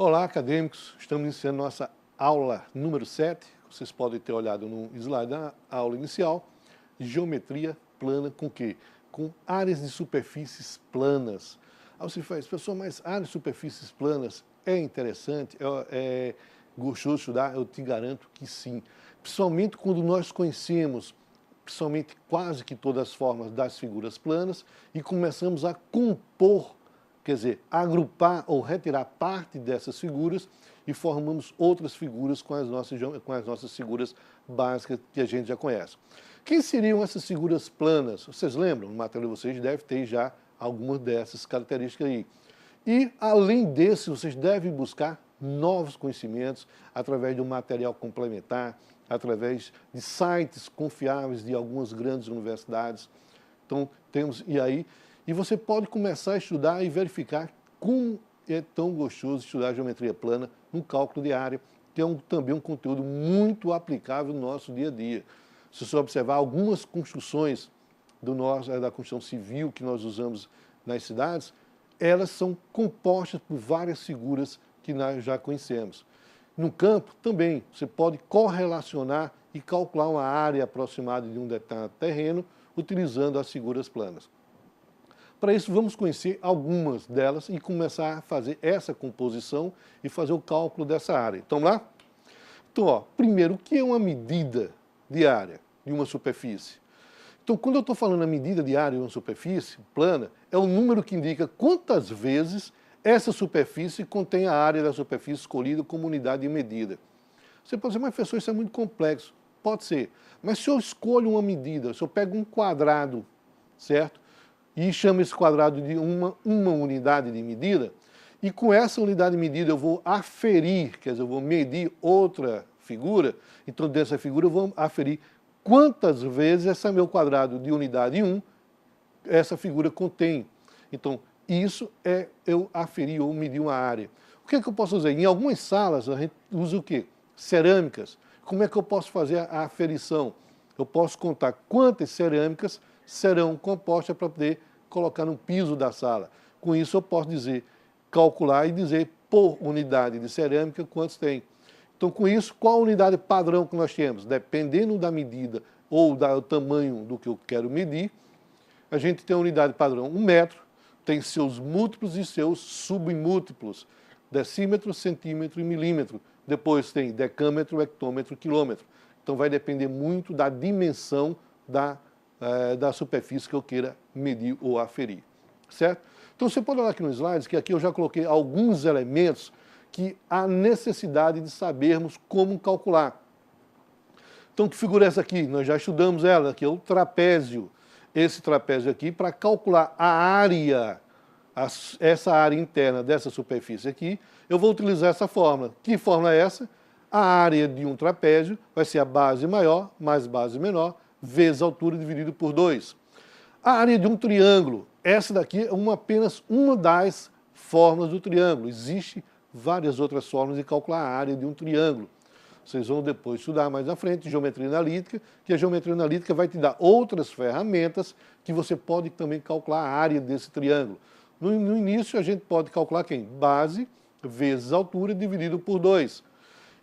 Olá, acadêmicos! Estamos iniciando nossa aula número 7. Vocês podem ter olhado no slide da aula inicial. Geometria plana com o quê? Com áreas de superfícies planas. Aí você faz, pessoal, mas áreas de superfícies planas é interessante, é gostoso estudar? Eu te garanto que sim. Principalmente quando nós conhecemos principalmente quase que todas as formas das figuras planas e começamos a compor, quer dizer, agrupar ou retirar parte dessas figuras e formamos outras figuras com as nossas figuras básicas que a gente já conhece. Quem seriam essas figuras planas? Vocês lembram? No material de vocês deve ter já algumas dessas características aí. E, além desse, vocês devem buscar novos conhecimentos através de um material complementar, através de sites confiáveis de algumas grandes universidades. Então, e você pode começar a estudar e verificar como é tão gostoso estudar geometria plana no cálculo de área, que é também um conteúdo muito aplicável no nosso dia a dia. Se você observar algumas construções da construção civil que nós usamos nas cidades, elas são compostas por várias figuras que nós já conhecemos. No campo, também, você pode correlacionar e calcular uma área aproximada de um determinado terreno utilizando as figuras planas. Para isso, vamos conhecer algumas delas e começar a fazer essa composição e fazer o cálculo dessa área. Então, lá? Então, primeiro, o que é uma medida de área de uma superfície? Então, quando eu estou falando a medida de área de uma superfície plana, é o número que indica quantas vezes essa superfície contém a área da superfície escolhida como unidade de medida. Você pode dizer, mas professor, isso é muito complexo. Pode ser. Mas se eu escolho uma medida, se eu pego um quadrado, certo? E chamo esse quadrado de uma unidade de medida, e com essa unidade de medida eu vou aferir, quer dizer, eu vou medir outra figura, então dessa figura eu vou aferir quantas vezes esse meu quadrado de unidade 1, essa figura contém. Então, isso é eu aferir ou medir uma área. O que é que eu posso fazer? Em algumas salas a gente usa o quê? Cerâmicas. Como é que eu posso fazer a aferição? Eu posso contar quantas cerâmicas serão compostas para poder colocar no piso da sala. Com isso eu posso calcular e dizer por unidade de cerâmica quantos tem. Então, com isso, qual a unidade padrão que nós temos? Dependendo da medida ou do tamanho do que eu quero medir, a gente tem a unidade padrão 1 metro, tem seus múltiplos e seus submúltiplos, decímetro, centímetro e milímetro. Depois tem decâmetro, hectômetro, quilômetro. Então vai depender muito da dimensão da superfície que eu queira medir ou aferir, certo? Então você pode olhar aqui no slide, que aqui eu já coloquei alguns elementos que há necessidade de sabermos como calcular. Então que figura é essa aqui? Nós já estudamos ela, que é o trapézio. Esse trapézio aqui, para calcular a área, essa área interna dessa superfície aqui, eu vou utilizar essa fórmula. Que fórmula é essa? A área de um trapézio vai ser a base maior mais base menor, vezes a altura dividido por 2. A área de um triângulo, essa daqui é apenas uma das fórmulas do triângulo. Existem várias outras formas de calcular a área de um triângulo. Vocês vão depois estudar mais na frente, geometria analítica, que a geometria analítica vai te dar outras ferramentas que você pode também calcular a área desse triângulo. No início, a gente pode calcular quem? Base vezes altura dividido por 2.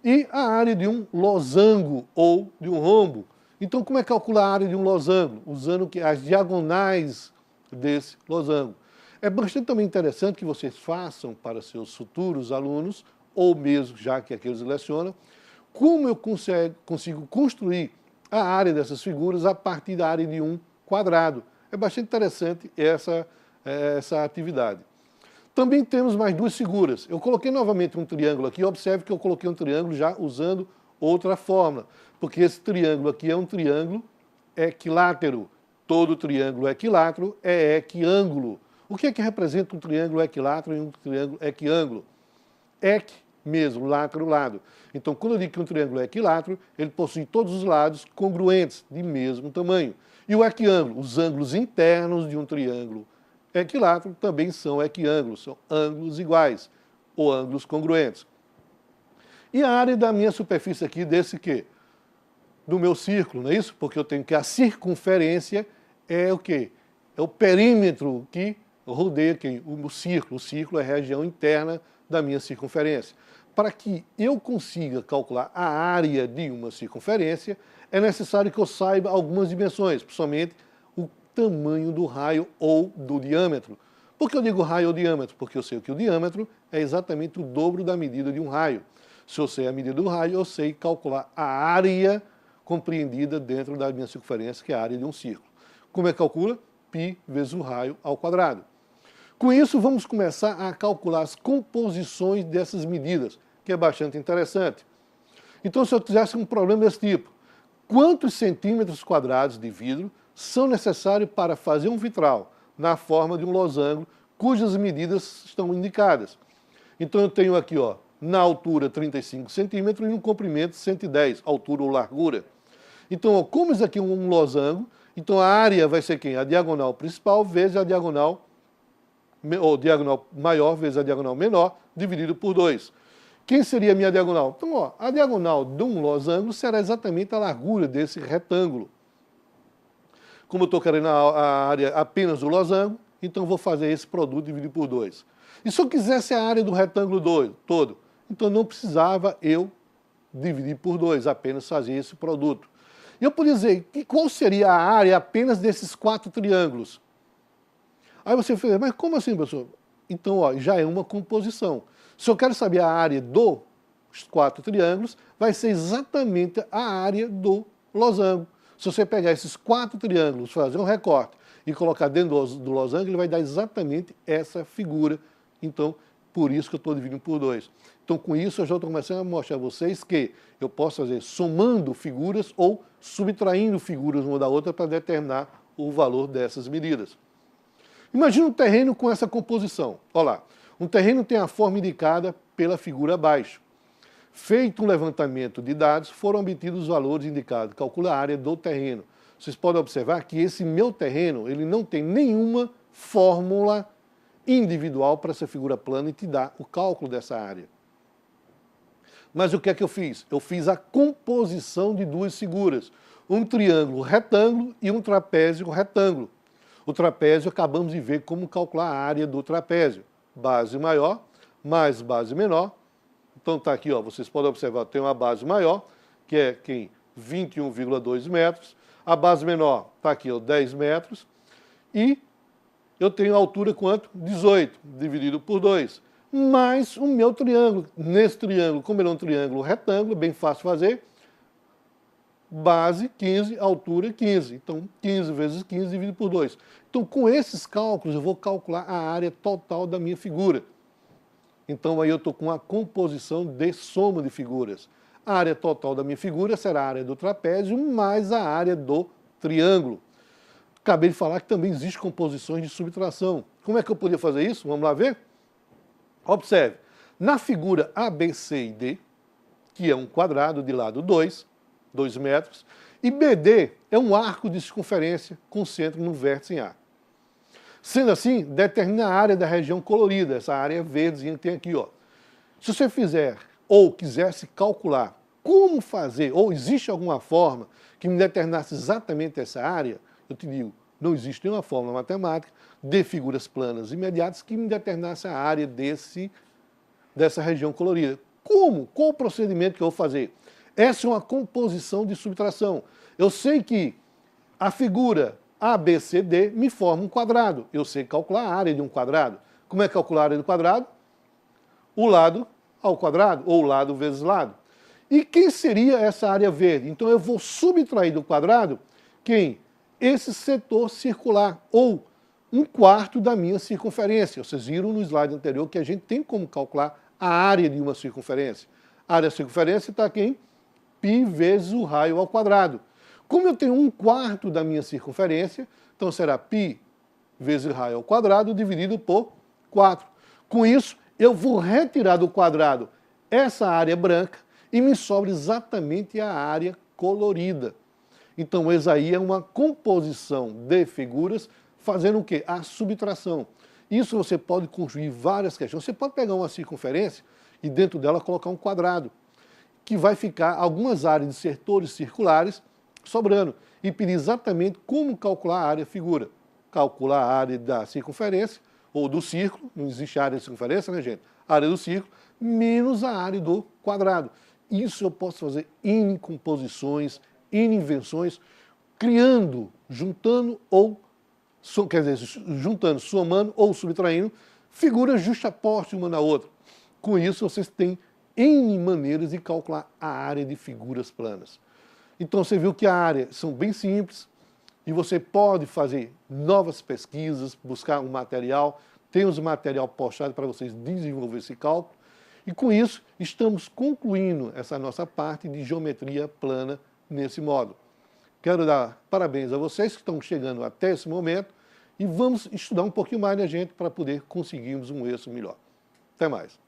E a área de um losango ou de um rombo. Então, como é calcular a área de um losango? Usando as diagonais desse losango. É bastante também interessante que vocês façam para seus futuros alunos, ou mesmo já que aqueles lecionam, como eu consigo construir a área dessas figuras a partir da área de um quadrado. É bastante interessante essa atividade. Também temos mais duas figuras. Eu coloquei novamente um triângulo aqui, observe que eu coloquei um triângulo já usando outra fórmula, porque esse triângulo aqui é um triângulo equilátero. Todo triângulo equilátero é equiângulo. O que é que representa um triângulo equilátero e um triângulo equiângulo? Equi mesmo, látero, lado. Então, quando eu digo que um triângulo é equilátero, ele possui todos os lados congruentes, de mesmo tamanho. E o equiângulo, os ângulos internos de um triângulo equilátero também são equiângulos, são ângulos iguais, ou ângulos congruentes. E a área da minha superfície aqui, desse quê? Do meu círculo, não é isso? Porque eu tenho que a circunferência é o quê? É o perímetro que rodeia quem? O círculo. O círculo é a região interna da minha circunferência. Para que eu consiga calcular a área de uma circunferência, é necessário que eu saiba algumas dimensões, principalmente o tamanho do raio ou do diâmetro. Por que eu digo raio ou diâmetro? Porque eu sei que o diâmetro é exatamente o dobro da medida de um raio. Se eu sei a medida do raio, eu sei calcular a área compreendida dentro da minha circunferência, que é a área de um círculo. Como é que calcula? Π vezes o raio ao quadrado. Com isso, vamos começar a calcular as composições dessas medidas, que é bastante interessante. Então, se eu tivesse um problema desse tipo, quantos centímetros quadrados de vidro são necessários para fazer um vitral na forma de um losango, cujas medidas estão indicadas? Então, eu tenho aqui, ó, na altura 35 centímetros e no comprimento 110, altura ou largura. Então, ó, como isso aqui é um losango, então a área vai ser quem? A diagonal principal vezes a diagonal, ou diagonal maior vezes a diagonal menor, dividido por 2. Quem seria a minha diagonal? Então, ó, a diagonal de um losango será exatamente a largura desse retângulo. Como eu estou querendo a área apenas do losango, então eu vou fazer esse produto dividido por 2. E se eu quisesse a área do retângulo todo, então não precisava eu dividir por 2, apenas fazer esse produto. E eu podia dizer, qual seria a área apenas desses 4 triângulos? Aí você fala, mas como assim, professor? Então, ó, já é uma composição. Se eu quero saber a área dos 4 triângulos, vai ser exatamente a área do losango. Se você pegar esses 4 triângulos, fazer um recorte e colocar dentro do losango, ele vai dar exatamente essa figura. Então, por isso que eu estou dividindo por 2. Então, com isso, eu já estou começando a mostrar a vocês que eu posso fazer somando figuras ou subtraindo figuras uma da outra para determinar o valor dessas medidas. Imagina um terreno com essa composição. Olha lá, um terreno tem a forma indicada pela figura abaixo. Feito um levantamento de dados, foram obtidos os valores indicados. Calcula a área do terreno. Vocês podem observar que esse meu terreno, ele não tem nenhuma fórmula individual para essa figura plana e te dá o cálculo dessa área. Mas o que é que eu fiz? Eu fiz a composição de duas figuras. Um triângulo retângulo e um trapézio retângulo. O trapézio, acabamos de ver como calcular a área do trapézio. Base maior mais base menor. Então está aqui, ó, vocês podem observar, tem uma base maior, que é quem? 21,2 metros. A base menor está aqui, ó, 10 metros. E eu tenho a altura quanto? 18, dividido por 2. Mais o meu triângulo. Nesse triângulo, como ele é um triângulo retângulo, bem fácil fazer, base 15, altura 15. Então, 15 vezes 15 dividido por 2. Então, com esses cálculos, eu vou calcular a área total da minha figura. Então, aí eu estou com a composição de soma de figuras. A área total da minha figura será a área do trapézio mais a área do triângulo. Acabei de falar que também existem composições de subtração. Como é que eu podia fazer isso? Vamos lá ver? Observe, na figura A, B, C e D, que é um quadrado de lado 2 metros, e BD é um arco de circunferência com centro no vértice em A. Sendo assim, determina a área da região colorida, essa área verdezinha que tem aqui, ó. Se você fizer ou quisesse calcular como fazer, ou existe alguma forma que me determinasse exatamente essa área, eu te digo, não existe nenhuma fórmula matemática de figuras planas imediatas que me determinasse a área dessa região colorida. Como? Qual o procedimento que eu vou fazer? Essa é uma composição de subtração. Eu sei que a figura ABCD me forma um quadrado. Eu sei calcular a área de um quadrado. Como é calcular a área do quadrado? O lado ao quadrado, ou lado vezes lado. E quem seria essa área verde? Então eu vou subtrair do quadrado quem? Esse setor circular, ou 1/4 da minha circunferência. Vocês viram no slide anterior que a gente tem como calcular a área de uma circunferência. A área da circunferência está aqui em π vezes o raio ao quadrado. Como eu tenho 1/4 da minha circunferência, então será π vezes o raio ao quadrado dividido por 4. Com isso, eu vou retirar do quadrado essa área branca e me sobra exatamente a área colorida. Então, essa aí é uma composição de figuras fazendo o quê? A subtração. Isso você pode construir várias questões. Você pode pegar uma circunferência e dentro dela colocar um quadrado, que vai ficar algumas áreas de setores circulares sobrando. E pedir exatamente como calcular a área figura. Calcular a área da circunferência, ou do círculo, não existe área de circunferência, né, gente? a área do círculo, menos a área do quadrado. Isso eu posso fazer N composições, N invenções, criando, juntando ou, quer dizer, juntando, somando ou subtraindo figuras justapostas uma na outra. Com isso, vocês têm N maneiras de calcular a área de figuras planas. Então, você viu que a área são bem simples e você pode fazer novas pesquisas, buscar um material, temos material postado para vocês desenvolver esse cálculo. E com isso, estamos concluindo essa nossa parte de geometria plana nesse módulo. Quero dar parabéns a vocês que estão chegando até esse momento e vamos estudar um pouquinho mais, né, gente, para poder conseguirmos um êxito melhor. Até mais.